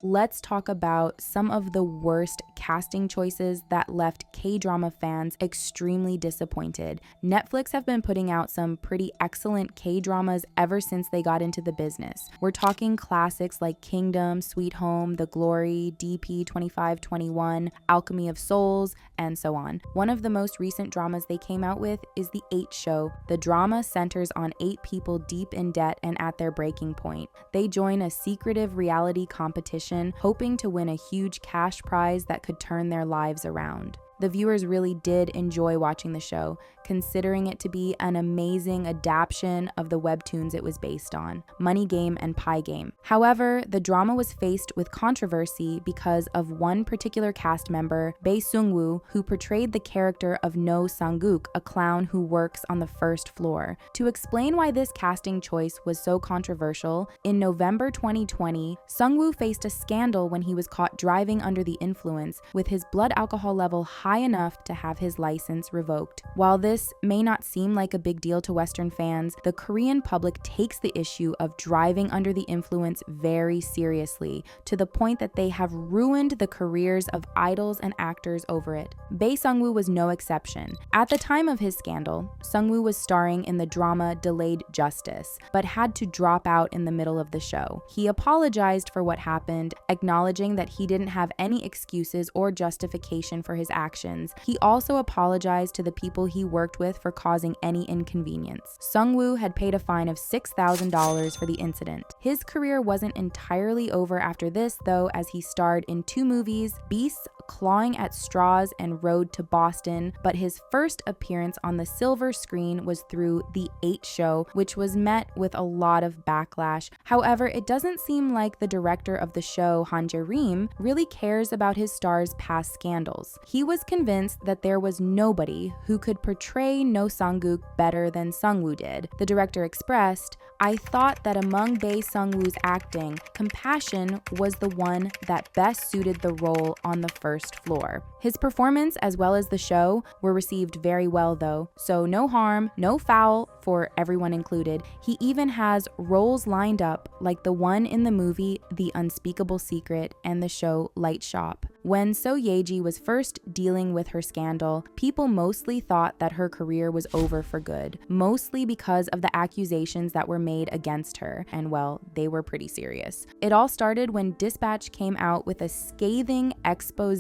let's talk about some of the worst casting choices that left K-drama fans extremely disappointed. Netflix have been putting out some pretty excellent K-dramas ever since they got into the business. We're talking classics like Kingdom, Sweet Home, The Glory, DP 2521, Alchemy of Souls, and so on. One of the most recent dramas they came out with is The 8 Show. The drama centers on 8 people deep in debt and at their breaking point. They join a secretive reality competition hoping to win a huge cash prize that could turn their lives around. The viewers really did enjoy watching the show, considering it to be an amazing adaptation of the webtoons it was based on, Money Game and Pie Game. However, the drama was faced with controversy because of one particular cast member, Bae Sung-woo, who portrayed the character of No Sang-guk, a clown who works on the first floor. To explain why this casting choice was so controversial, in November 2020, Sung-woo faced a scandal when he was caught driving under the influence, with his blood alcohol level high enough to have his license revoked. While this may not seem like a big deal to Western fans, the Korean public takes the issue of driving under the influence very seriously, to the point that they have ruined the careers of idols and actors over it. Bae Sung-woo was no exception. At the time of his scandal, Sung-woo was starring in the drama Delayed Justice, but had to drop out in the middle of the show. He apologized for what happened, acknowledging that he didn't have any excuses or justification for his actions. He also apologized to the people he worked with for causing any inconvenience. Sung-woo had paid a fine of $6,000 for the incident. His career wasn't entirely over after this, though, as he starred in 2 movies, Beasts, Clawing at Straws, and Road to Boston, but his first appearance on the silver screen was through The 8 Show, which was met with a lot of backlash. However, it doesn't seem like the director of the show, Han Jae-rim, really cares about his star's past scandals. He was convinced that there was nobody who could portray No Sang-guk better than Sung-woo did. The director expressed, "I thought that among Bae Sung-woo's acting, compassion was the one that best suited the role on the first floor." His performance as well as the show were received very well though, so no harm, no foul for everyone included. He even has roles lined up like the one in the movie The Unspeakable Secret and the show Light Shop. When So Ye-ji was first dealing with her scandal, people mostly thought that her career was over for good, mostly because of the accusations that were made against her, and well, they were pretty serious. It all started when Dispatch came out with a scathing expose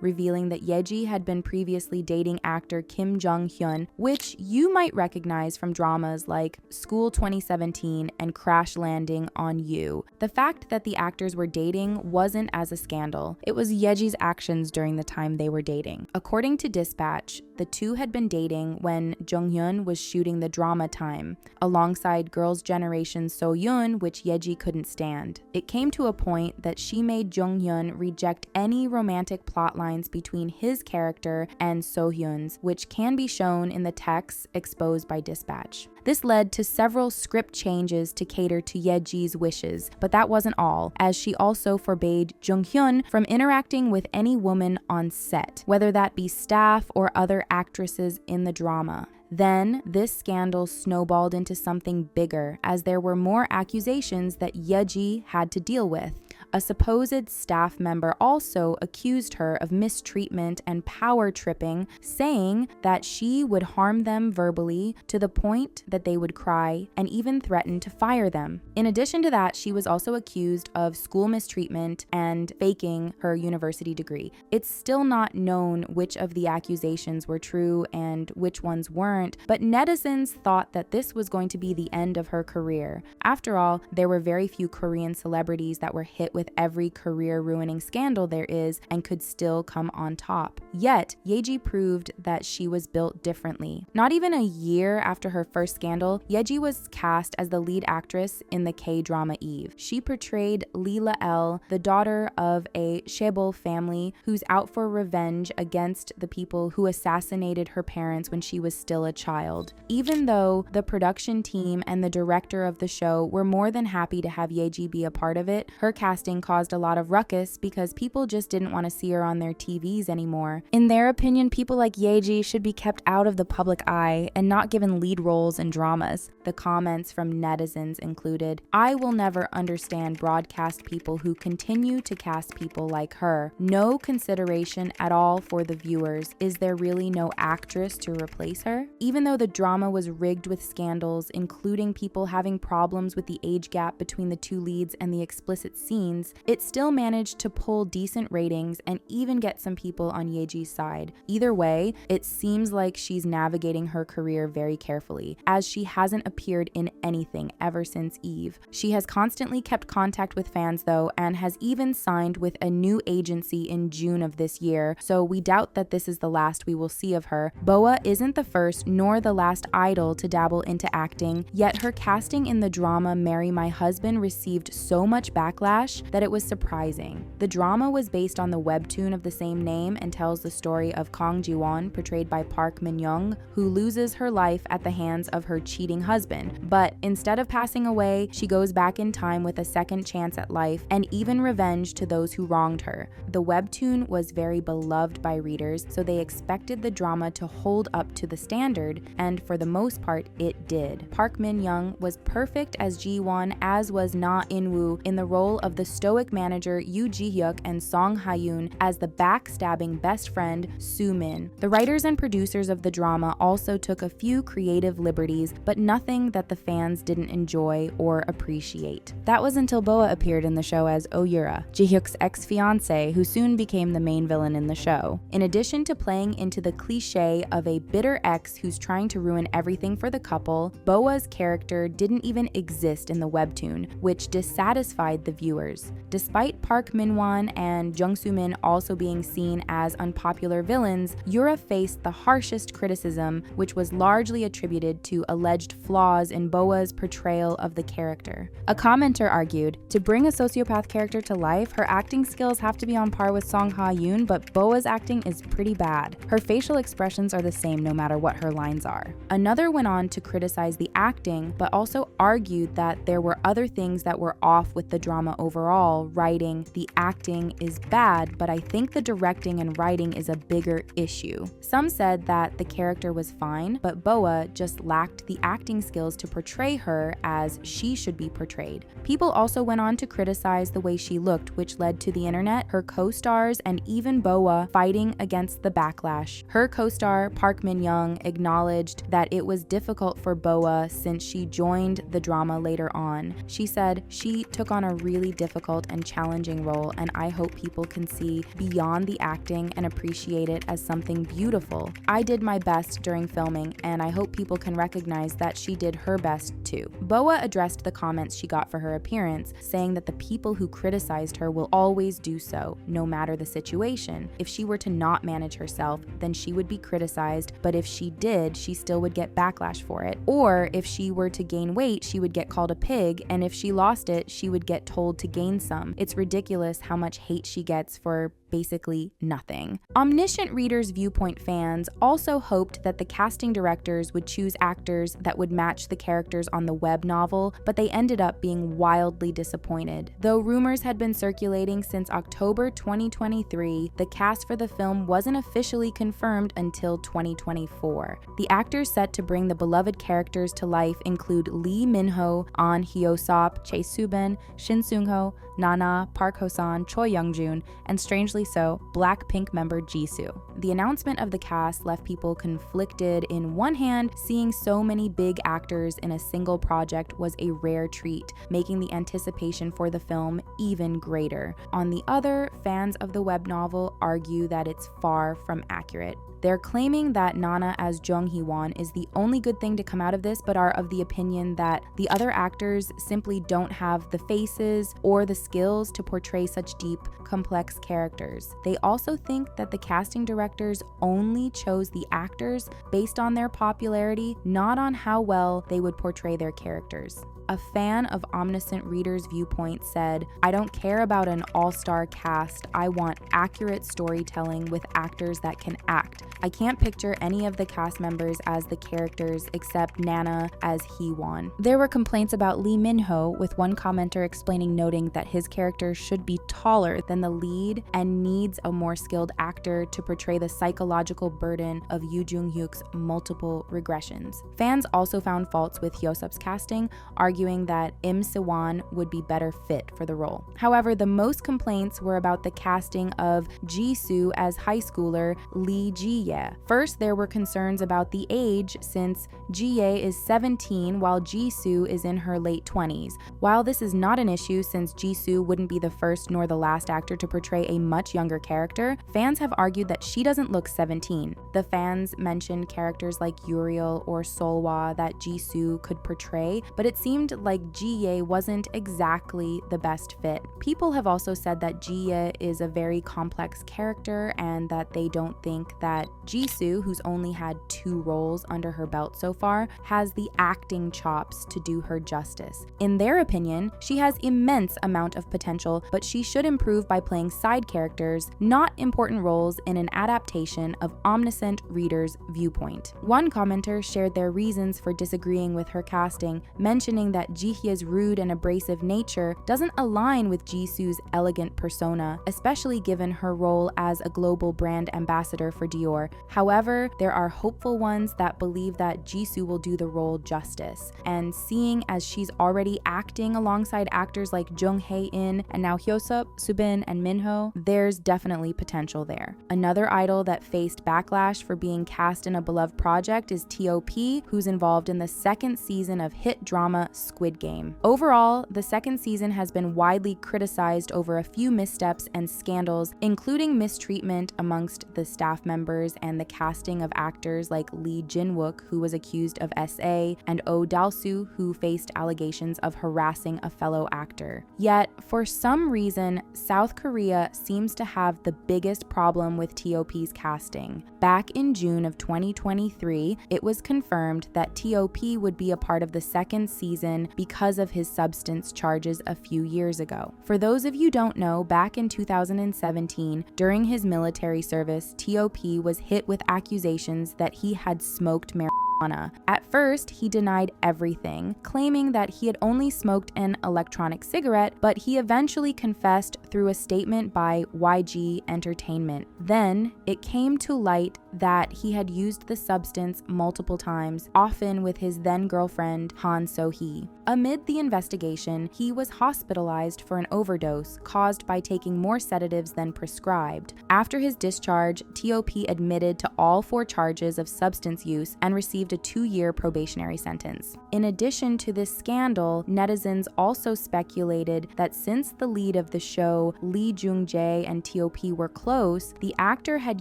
revealing that Ye-ji had been previously dating actor Kim Jong-hyun, which you might recognize from dramas like School 2017 and Crash Landing on You. The fact that the actors were dating wasn't as a scandal. It was Ye-ji's actions during the time they were dating. According to Dispatch, the two had been dating when Jung-hyun was shooting the drama Time, alongside Girls' Generation So-yoon, which Ye-ji couldn't stand. It came to a point that she made Jung-hyun reject any romantic plot lines between his character and So-hyun's, which can be shown in the texts exposed by Dispatch. This led to several script changes to cater to Ye-ji's wishes, but that wasn't all, as she also forbade Jung-hyun from interacting with any woman on set, whether that be staff or other actresses in the drama. Then, this scandal snowballed into something bigger, as there were more accusations that Ye-ji had to deal with. A supposed staff member also accused her of mistreatment and power tripping, saying that she would harm them verbally to the point that they would cry and even threaten to fire them. In addition to that, she was also accused of school mistreatment and faking her university degree. It's still not known which of the accusations were true and which ones weren't, but netizens thought that this was going to be the end of her career. After all, there were very few Korean celebrities that were hit with every career-ruining scandal there is and could still come on top. Yet, Ye-ji proved that she was built differently. Not even a year after her first scandal, Ye-ji was cast as the lead actress in the K-drama Eve. She portrayed Leela L, the daughter of a chaebol family who's out for revenge against the people who assassinated her parents when she was still a child. Even though the production team and the director of the show were more than happy to have Ye-ji be a part of it, her casting casting caused a lot of ruckus because people just didn't want to see her on their TVs anymore. In their opinion, people like Yeji should be kept out of the public eye and not given lead roles in dramas. The comments from netizens included, "I will never understand broadcast people who continue to cast people like her. No consideration at all for the viewers. Is there really no actress to replace her?" Even though the drama was rigged with scandals, including people having problems with the age gap between the two leads and the explicit scenes, it still managed to pull decent ratings and even get some people on Yeji's side. Either way, it seems like she's navigating her career very carefully, as she hasn't appeared in anything ever since Eve. She has constantly kept contact with fans though, and has even signed with a new agency in June of this year, so we doubt that this is the last we will see of her. Boa isn't the first nor the last idol to dabble into acting, yet her casting in the drama Marry My Husband received so much backlash that it was surprising. The drama was based on the webtoon of the same name and tells the story of Kang Ji-won, portrayed by Park Min-young, who loses her life at the hands of her cheating husband. But instead of passing away, she goes back in time with a second chance at life and even revenge to those who wronged her. The webtoon was very beloved by readers, so they expected the drama to hold up to the standard, and for the most part, it did. Park Min-young was perfect as Ji-won, as was Na In-woo in the role of the stoic manager Yoo Ji-hyuk, and Song Ha-yoon as the backstabbing best friend Soo-min. The writers and producers of the drama also took a few creative liberties, but nothing that the fans didn't enjoy or appreciate. That was until Boa appeared in the show as Oh-yura, Ji-hyuk's ex-fiancé, who soon became the main villain in the show. In addition to playing into the cliche of a bitter ex who's trying to ruin everything for the couple, Boa's character didn't even exist in the webtoon, which dissatisfied the viewers. Despite Park Min-won and Jung Soo-min also being seen as unpopular villains, Yura faced the harshest criticism, which was largely attributed to alleged flaws in Boa's portrayal of the character. A commenter argued, "To bring a sociopath character to life, her acting skills have to be on par with Song Ha-yoon, but Boa's acting is pretty bad. Her facial expressions are the same no matter what her lines are." Another went on to criticize the acting, but also argued that there were other things that were off with the drama overall, writing, "The acting is bad, but I think the directing and writing is a bigger issue." Some said that the character was fine, but Boa just lacked the acting skills to portray her as she should be portrayed. People also went on to criticize the way she looked, which led to the internet, her co-stars, and even Boa fighting against the backlash. Her co-star, Park Min-young, acknowledged that it was difficult for Boa since she joined the drama later on. She said, "She took on a really difficult and challenging role, and I hope people can see beyond the acting and appreciate it as something beautiful. I did my best during filming, and I hope people can recognize that she did her best too." Boa addressed the comments she got for her appearance, saying that the people who criticized her will always do so, no matter the situation. If she were to not manage herself, then she would be criticized, but if she did, she still would get backlash for it. Or if she were to gain weight, she would get called a pig, and if she lost it, she would get told to gain some. It's ridiculous how much hate she gets for basically nothing. Omniscient Reader's Viewpoint fans also hoped that the casting directors would choose actors that would match the characters on the web novel, but they ended up being wildly disappointed. Though rumors had been circulating since October 2023, the cast for the film wasn't officially confirmed until 2024. The actors set to bring the beloved characters to life include Lee Min-ho, Ahn Hyo-sop, Chae Soo-bin, Shin Seung-ho, Nana, Park Ho-san, Choi Young-joon, and strangely so, Blackpink member Jisoo. The announcement of the cast left people conflicted. In one hand, seeing so many big actors in a single project was a rare treat, making the anticipation for the film even greater. On the other, fans of the web novel argue that it's far from accurate. They're claiming that Nana as Jung Hee-won is the only good thing to come out of this, but are of the opinion that the other actors simply don't have the faces or the skills to portray such deep, complex characters. They also think that the casting directors only chose the actors based on their popularity, not on how well they would portray their characters. a fan of Omniscient Reader's Viewpoint said, "I don't care about an all-star cast. I want accurate storytelling with actors that can act. I can't picture any of the cast members as the characters except Nana as Hee-won." There were complaints about Lee Min-ho, with one commenter explaining noting that his character should be taller than the lead and needs a more skilled actor to portray the psychological burden of Yoo Jung-hyuk's multiple regressions. Fans also found faults with Hyosup's casting, arguing that Im Se-won would be better fit for the role. However, the most complaints were about the casting of Jisoo as high schooler Lee Ji-ye. First, there were concerns about the age, since Ji-ye is 17 while Jisoo is in her late 20s. While this is not an issue since Jisoo wouldn't be the first nor the last actor to portray a much younger character, fans have argued that she doesn't look 17. The fans mentioned characters like Uriel or Solwa that Jisoo could portray, but it seemed like Ji-ye wasn't exactly the best fit. People have also said that Ji-ye is a very complex character and that they don't think that Jisoo, who's only had 2 roles under her belt so far, has the acting chops to do her justice. In their opinion, she has immense amount of potential, but she should improve by playing side characters, not important roles in an adaptation of Omniscient Reader's Viewpoint. One commenter shared their reasons for disagreeing with her casting, mentioning that Ji-hye's rude and abrasive nature doesn't align with Jisoo's elegant persona, especially given her role as a global brand ambassador for Dior. However, there are hopeful ones that believe that Jisoo will do the role justice, and seeing as she's already acting alongside actors like Jung Hae-in and now Hyosup, Subin, and Minho, there's definitely potential there. Another idol that faced backlash for being cast in a beloved project is T.O.P., who's involved in the 2nd season of hit drama Squid Game. Overall, the 2nd season has been widely criticized over a few missteps and scandals, including mistreatment amongst the staff members and the casting of actors like Lee Jin-wook, who was accused of SA, and Oh Dal-soo, who faced allegations of harassing a fellow actor. Yet, for some reason, South Korea seems to have the biggest problem with T.O.P.'s casting. Back in June of 2023, it was confirmed that T.O.P. would be a part of the 2nd season because of his substance charges a few years ago. For those of you who don't know, back in 2017, during his military service, T.O.P. was hit with accusations that he had smoked marijuana. At first, he denied everything, claiming that he had only smoked an electronic cigarette, but he eventually confessed through a statement by YG Entertainment. Then, it came to light that he had used the substance multiple times, often with his then-girlfriend Han So-hee. Amid the investigation, he was hospitalized for an overdose caused by taking more sedatives than prescribed. After his discharge, T.O.P. admitted to all 4 charges of substance use and received a 2-year probationary sentence. In addition to this scandal, netizens also speculated that since the lead of the show, Lee Jung-jae, and T.O.P. were close, the actor had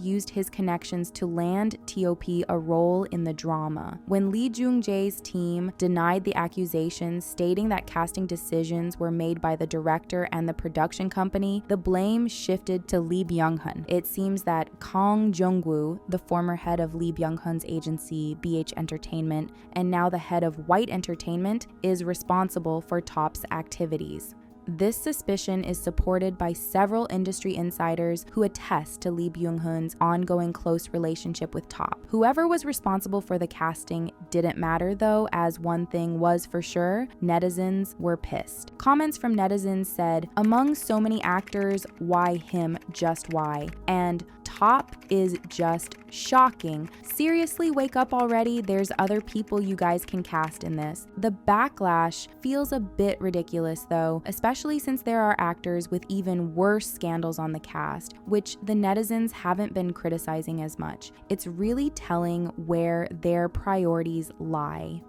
used his connections to land T.O.P. a role in the drama. When Lee Jung-jae's team denied the accusations, stating that casting decisions were made by the director and the production company, the blame shifted to Lee Byung-hun. It seems that Kang Jung-woo, the former head of Lee Byung-hun's agency BH Entertainment and now the head of White Entertainment, is responsible for Top's activities. This suspicion is supported by several industry insiders who attest to Lee Byung-hun's ongoing close relationship with Top. Whoever was responsible for the casting didn't matter though, as one thing was for sure, netizens were pissed. Comments from netizens said, "Among so many actors, why him, just why?" And Top is just shocking. Seriously, wake up already. There's other people you guys can cast in this. The backlash feels a bit ridiculous though, especially since there are actors with even worse scandals on the cast, which the netizens haven't been criticizing as much. It's really telling where their priorities lie.